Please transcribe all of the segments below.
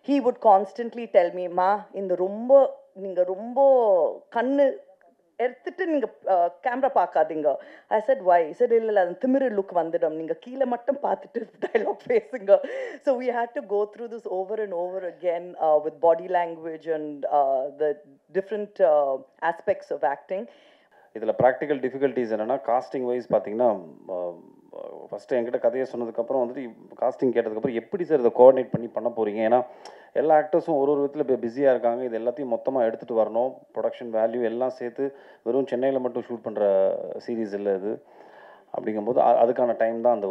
he would constantly tell me, "Ma, இந்த ரொம்ப நீங்க ரொம்ப கண்ணு எடுத்துட்டு நீங்க கேமரா பார்க்காதீங்க." I said, "Why?" He said, "இல்ல அந்த திமிரு லுக் வந்துடும், நீங்க கீழே மட்டும் பார்த்துட்டு dialogue பேசுங்க." So we had to go through this over and over again with body language and the different aspects of acting. இதில் ப்ராக்டிக்கல் டிஃபிகல்ட்டிஸ் என்னென்னா, காஸ்டிங் வைஸ் பார்த்தீங்கன்னா, ஃபஸ்ட்டு என்கிட்ட கதையை சொன்னதுக்கப்புறம் வந்துட்டு காஸ்டிங் கேட்டதுக்கப்புறம் எப்படி சார் இதை கோஆர்டினேட் பண்ணி பண்ண போகிறீங்க? ஏன்னா எல்லா ஆக்டர்ஸும் ஒரு விதத்தில் இப்போ பிஸியாக இருக்காங்க. இது எல்லாத்தையும் மொத்தமாக எடுத்துகிட்டு வரணும். ப்ரொடக்ஷன் வேல்யூ எல்லாம் சேர்த்து வெறும் சென்னையில் மட்டும் ஷூட் பண்ணுற சீரீஸ் இல்லை இது. அப்படிங்கும்போது அதுக்கான டைம் தான் அந்த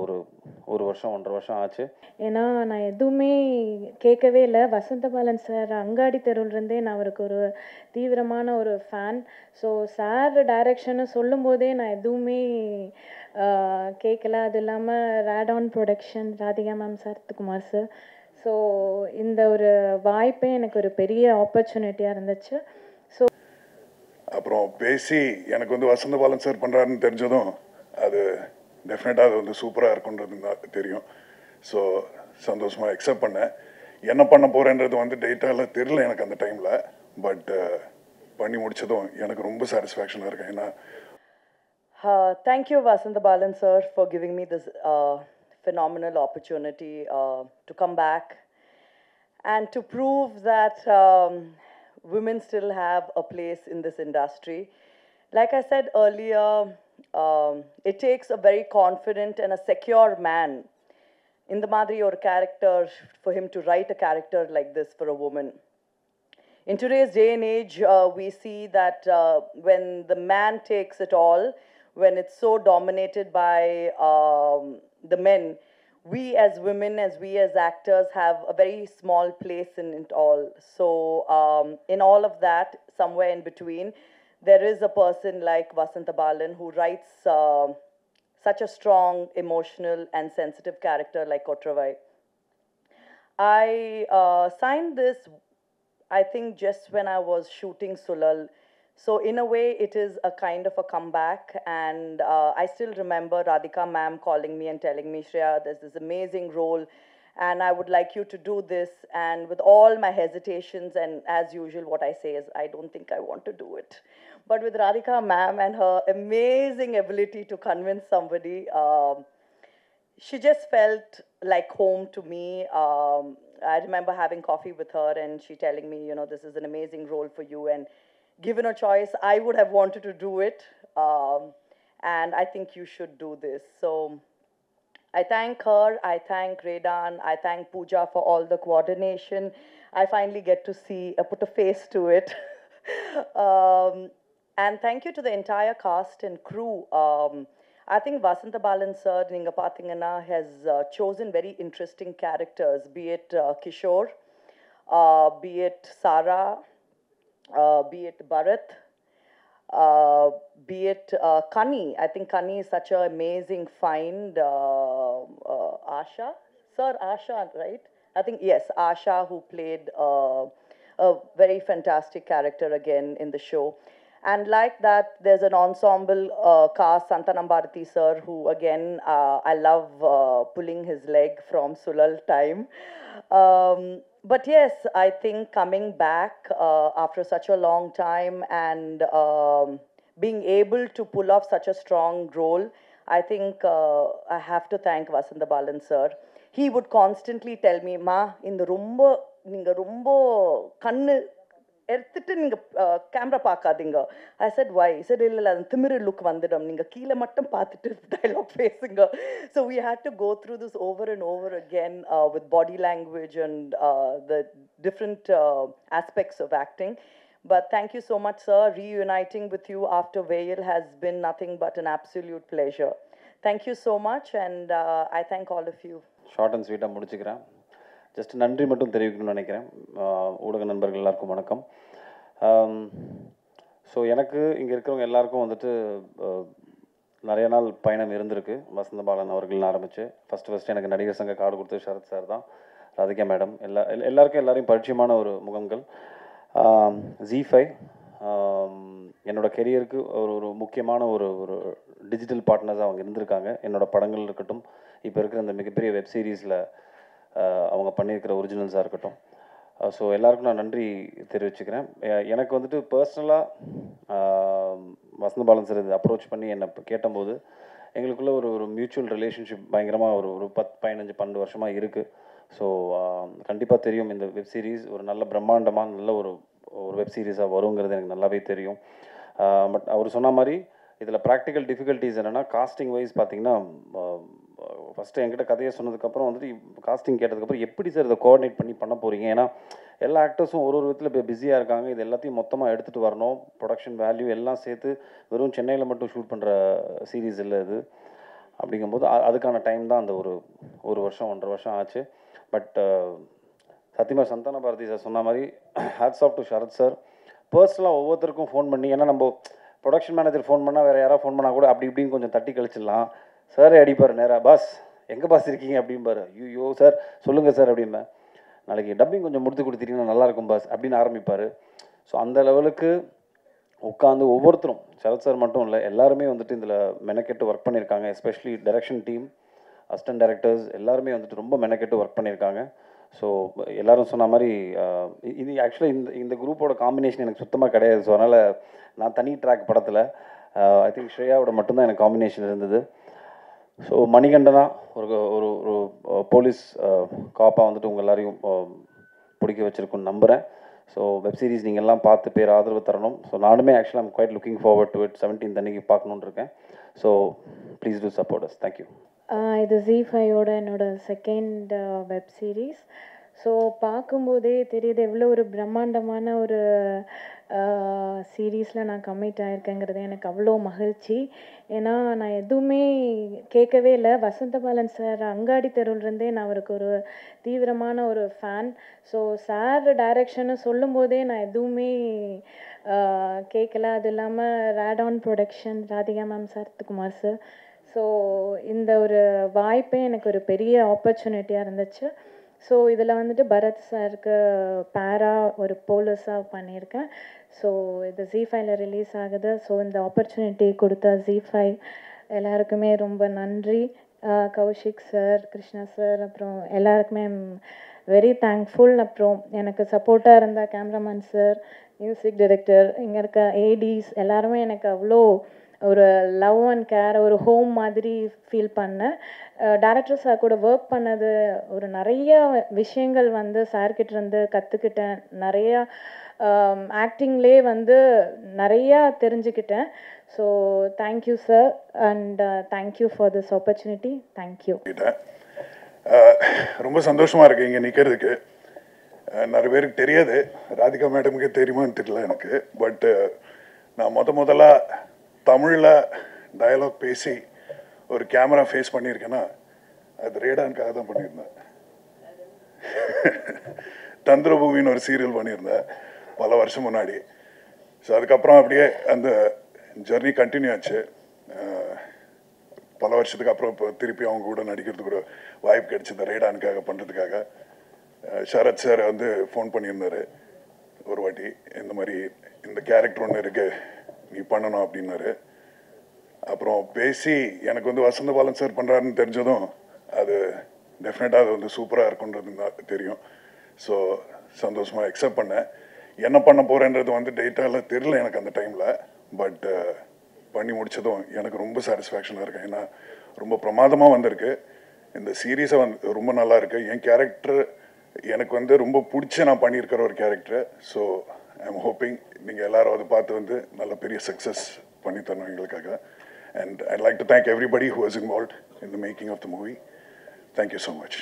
ஒரு வருஷம் 1.5 வருஷம் ஆச்சு. ஏன்னா நான் எதுவுமே கேட்கவே இல்லை. வசந்தபாலன் சார் அங்காடி தெருவிலேருந்தே நான் அவருக்கு ஒரு தீவிரமான ஒரு ஃபேன். ஸோ சார் டைரக்ஷன்னு சொல்லும்போதே நான் எதுவுமே கேட்கல. அது இல்லாமல் Radon production, Radhika ma'am, Sarathkumar sir. So இந்த ஒரு வாய்ப்பே எனக்கு ஒரு பெரிய ஆப்பர்ச்சுனிட்டியாக இருந்துச்சு. ஸோ அப்புறம் பேசி எனக்கு வந்து வசந்தபாலன் சார் பண்ணுறாருன்னு தெரிஞ்சதும் அது டெஃபினட்டாக அது வந்து சூப்பராக இருக்குன்றது தெரியும். ஸோ சந்தோஷமாக அக்செப்ட் பண்ணேன். என்ன பண்ண போகிறேன்றது வந்து டேட்டாவில் தெரியல எனக்கு அந்த டைமில். பட் பண்ணி முடித்ததும் எனக்கு ரொம்ப சாட்டிஸ்ஃபேக்ஷனாக இருக்கேன். ஏன்னா thank you, Vasantabalan sir, for giving me this phenomenal opportunity to come back and to prove that women still have a place in this industry. Like I said earlier, it takes a very confident and a secure man in the madri or character for him to write a character like this for a woman. In today's day and age, we see that when the man takes it all, when it's so dominated by the men, we as women, as we as actors, have a very small place in it all. So in all of that, somewhere in between, there is a person like Vasantabalan who writes such a strong, emotional and sensitive character like Kotravai. I signed this, I think, just when I was shooting Sulal. So in a way, it is a kind of a comeback. And I still remember Radhika ma'am calling me and telling me, "Shreya, there's this amazing role and I would like you to do this." And with all my hesitations, and as usual, what I say is, "I don't think I want to do it." But with Radhika ma'am and her amazing ability to convince somebody, she just felt like home to me. I remember having coffee with her and she telling me, "This is an amazing role for you, and given a choice, I would have wanted to do it. And I think you should do this." So I thank her, I thank Redan, I thank Pooja for all the coordination. I finally get to see, put a face to it. And thank you to the entire cast and crew. I think Vasantabalan sir, Ninga Pathingana, has chosen very interesting characters, be it Kishore, be it Sarah, be it Bharat, be it Kani. I think Kani is such an amazing find. Asha? Sir, Asha, right? I think, yes, Asha, who played a very fantastic character again in the show. And like that, there's an ensemble cast, Santanam Bharati sir, who again, I love pulling his leg from Sulal time. But yes, I think coming back after such a long time and being able to pull off such a strong role, I think I have to thank Vasantabalan sir. He would constantly tell me, "Ma, இந்த ரொம்ப நீங்க ரொம்ப கண்ணு எடுத்துட்டு நீங்க camera பார்க்காதீங்க." I said, "Why?" He said, "இல்ல அந்த திமிரு லுக் வந்துடும், நீங்க கீழே மட்டும் பார்த்துட்டு dialogue பேசுங்க." So we had to go through this over and over again with body language and the different aspects of acting. But thank you so much, sir. Reuniting with you after Veil has been nothing but an absolute pleasure. Thank you so much, and I thank all of you. Short and ஸ்வீட்டாக முடிச்சுக்கிறேன். Just நன்றி மட்டும் தெரிவிக்கணும்னு நினைக்கிறேன். ஊடக நண்பர்கள் எல்லாருக்கும் வணக்கம். So எனக்கு இங்கே இருக்கிறவங்க எல்லாருக்கும் வந்துட்டு நிறைய நாள் பயணம் இருந்திருக்கு. வசந்தபாலன் அவர்கள் ஆரம்பித்து ஃபஸ்ட்டு எனக்கு நடிகர் சங்க கார்டு கொடுத்து சரத் சார் தான், ராதிகா மேடம், எல்லாருக்கும் எல்லாரையும் பரிச்சயமான ஒரு முகங்கள். ZEE5 என்னோடய கெரியருக்கு ஒரு முக்கியமான ஒரு டிஜிட்டல் பார்ட்னர்ஸாக அவங்க இருந்திருக்காங்க. என்னோடய படங்கள் இருக்கட்டும், இப்போ இருக்கிற இந்த மிகப்பெரிய வெப் சீரிஸில் அவங்க பண்ணியிருக்கிற ஒரிஜினல்ஸாக இருக்கட்டும். ஸோ எல்லாருக்கும் நான் நன்றி தெரிவிச்சுக்கிறேன். எனக்கு வந்துட்டு பர்சனலாக வசந்த பாலன் சார் இது அப்ரோச் பண்ணி என்னை கேட்டபோது எங்களுக்குள்ள ஒரு மியூச்சுவல் ரிலேஷன்ஷிப் பயங்கரமாக ஒரு 10-15-12 வருஷமாக இருக்குது. ஸோ கண்டிப்பாக தெரியும் இந்த வெப் சீரிஸ் ஒரு நல்ல பிரம்மாண்டமான நல்ல ஒரு வெப் சீரிஸாக வருங்கிறது எனக்கு நல்லாவே தெரியும். பட் அவர் சொன்ன மாதிரி இதில் ப்ராக்டிக்கல் டிஃபிகல்ட்டிஸ் என்னென்னா காஸ்டிங் வைஸ் பார்த்தீங்கன்னா ஃபஸ்ட்டு என்கிட்ட கதையை சொன்னதுக்கப்புறம் வந்துட்டு காஸ்டிங் கேட்டதுக்கப்புறம் எப்படி சார் இதை கோஆர்டினேட் பண்ணி பண்ண போகிறீங்க? ஏன்னா எல்லா ஆக்டர்ஸும் ஒரு விதத்தில் இப்போ பிஸியாக இருக்காங்க. இது எல்லாத்தையும் மொத்தமாக எடுத்துகிட்டு வரணும். ப்ரொடக்ஷன் வேல்யூ எல்லாம் சேர்த்து வெறும் சென்னையில் மட்டும் ஷூட் பண்ணுற சீரீஸ் இல்லை இது. அப்படிங்கும்போது அதுக்கான டைம் தான் அந்த ஒரு வருஷம் 1.5 வருஷம் ஆச்சு. பட் சத்தியமாக சந்தான பாரதி சார் சொன்ன மாதிரி hats off to Sharath sir. பர்சனலாக ஒவ்வொருத்தருக்கும் ஃபோன் பண்ணி, ஏன்னா நம்ம ப்ரொடக்ஷன் மேனேஜர் ஃபோன் பண்ணால் வேறு யாராவது ஃபோன் பண்ணால் கூட அப்படி இப்படின்னு கொஞ்சம் தட்டி கழிச்சிடலாம். சாரே அடிப்பார் நேராக, பாஸ் எங்கே பாஸ் இருக்கீங்க அப்படிம்பாரு. ஐயோ சார் சொல்லுங்கள் சார் அப்படிம்பேன். நாளைக்கு டப்பிங் கொஞ்சம் முடித்து கொடுத்துட்டீங்கன்னா நல்லாயிருக்கும் பாஸ் அப்படின்னு ஆரம்பிப்பார். ஸோ அந்த லெவலுக்கு உட்காந்து ஒவ்வொருத்தரும், சரத் சார் மட்டும் இல்லை எல்லாருமே வந்துட்டு இதில் மெனக்கெட்டு ஒர்க் பண்ணியிருக்காங்க. Especially direction team, assistant directors எல்லாருமே வந்துட்டு ரொம்ப மெனக்கெட்டு ஒர்க் பண்ணியிருக்காங்க. ஸோ எல்லோரும் சொன்ன மாதிரி இது ஆக்சுவலாக இந்த குரூப்போட காம்பினேஷன் எனக்கு சுத்தமாக கிடையாது. ஸோ அதனால் நான் தனி ட்ராக் படத்தில் ஐ திங்க் ஸ்ரேயாவோட மட்டும்தான் எனக்கு காம்பினேஷன் இருந்தது. ஸோ மணிகண்டனா ஒரு போலீஸ் காப்பாக வந்துட்டு உங்கள் எல்லாரையும் பிடிக்க வச்சுருக்குன்னு நம்புகிறேன். ஸோ வெப் சீரிஸ் நீங்கள் எல்லாம் பார்த்து பேர் ஆதரவு தரணும். ஸோ நானுமே ஆக்சுவலாக I'm quite looking forward to it. 17th அன்னைக்கு பார்க்கணுன்னு இருக்கேன். So please do support us. Thank you. இது ZEE5யோட என்னோடய செகண்ட் வெப் சீரிஸ். ஸோ பார்க்கும்போதே தெரியுது எவ்வளோ ஒரு பிரம்மாண்டமான ஒரு சீரீஸில் நான் கமிட் ஆகிருக்கேங்கிறது எனக்கு அவ்வளோ மகிழ்ச்சி. ஏன்னா நான் எதுவுமே கேட்கவே இல்லை. வசந்த பாலன் சார் அங்காடி தெருவிலேருந்தே நான் அவருக்கு ஒரு தீவிரமான ஒரு ஃபேன். ஸோ சார் டைரக்ஷன்னு சொல்லும்போதே நான் எதுவுமே கேட்கல. அது இல்லாமல் Radon production, Radhika ma'am, Sarathkumar sir. So இந்த ஒரு வாய்ப்பே எனக்கு ஒரு பெரிய ஆப்பர்ச்சுனிட்டியாக இருந்துச்சு. ஸோ இதில் வந்துட்டு பரத் சாருக்கு பேரா ஒரு போலீஸாக பண்ணியிருக்கேன். ஸோ இது ZEE5ல ரிலீஸ் ஆகுது. ஸோ இந்த ஆப்பர்ச்சுனிட்டி கொடுத்த ZEE5 எல்லாருக்குமே ரொம்ப நன்றி. கௌஷிக் சார், கிருஷ்ணா சார், அப்புறம் எல்லாருக்குமே வெரி தேங்க்ஃபுல். அப்புறம் எனக்கு சப்போர்ட்டாக இருந்த கேமராமேன் சார், மியூசிக் டைரக்டர், இங்கே இருக்க ஏடிஸ் எல்லாருமே எனக்கு அவ்வளோ ஒரு லவ் அண்ட் கேர், ஒரு ஹோம் மாதிரி ஃபீல் பண்ணேன். டேரக்டர் சார் கூட ஒர்க் பண்ணது ஒரு நிறைய விஷயங்கள் வந்து சார்கிட்டேருந்து கற்றுக்கிட்டேன். நிறையா ஆக்டிங்லேயே வந்து நிறையா தெரிஞ்சுக்கிட்டேன். So thank you sir and thank you for this opportunity. Thank you. ரொம்ப சந்தோஷமாக இருக்குது இங்கே நிற்கிறதுக்கு. நிறைய பேருக்கு தெரியாது, ராதிகா மேடமுக்கே தெரியுமான்னு தெரியல எனக்கு. பட் நான் முதலாக தமிழில் டயலாக் பேசி ஒரு கேமரா ஃபேஸ் பண்ணியிருக்கேன்னா அது ரேடானுக்காக தான் பண்ணியிருந்தேன். தந்திரபூமின்னு ஒரு சீரியல் பண்ணியிருந்தேன் பல வருஷம் முன்னாடி. ஸோ அதுக்கப்புறம் அப்படியே அந்த ஜர்னி கண்டினியூ ஆச்சு. பல வருஷத்துக்கு அப்புறம் இப்போ திருப்பி அவங்க கூட நடிக்கிறதுக்கு ஒரு வாய்ப்பு கிடைச்சது ரேடானுக்காக பண்ணுறதுக்காக. சரத் சார் வந்து ஃபோன் பண்ணியிருந்தார் ஒரு வாட்டி, இந்த மாதிரி இந்த கேரக்டர் ஒன்று இருக்குது நீ பண்ணணும் அப்படின்னாரு. அப்புறம் பேசி எனக்கு வந்து வசந்த பாலன் சார் பண்ணுறாருன்னு தெரிஞ்சதும் அது டெஃபினட்டாக அது வந்து சூப்பராக இருக்குன்றது தெரியும். ஸோ சந்தோஷமாக அக்செப்ட் பண்ணேன். என்ன பண்ண போகிறேன்றது வந்து டேட்டாவில் தெரியல எனக்கு அந்த டைமில். பட் பண்ணி முடித்ததும் எனக்கு ரொம்ப சாட்டிஸ்ஃபேக்ஷனாக இருக்கேன். ஏன்னா ரொம்ப பிரமாதமாக வந்திருக்கு. இந்த சீரீஸை வந்து ரொம்ப நல்லா இருக்குது. என் கேரக்டர் எனக்கு வந்து ரொம்ப பிடிச்ச நான் பண்ணியிருக்கிற ஒரு character. So I am hoping நீங்கள் எல்லாரும் அதை பார்த்து வந்து நல்ல பெரிய சக்ஸஸ் பண்ணி தரணும் எங்களுக்காக. And I'd like to thank everybody who was involved in the making of the movie. Thank you so much.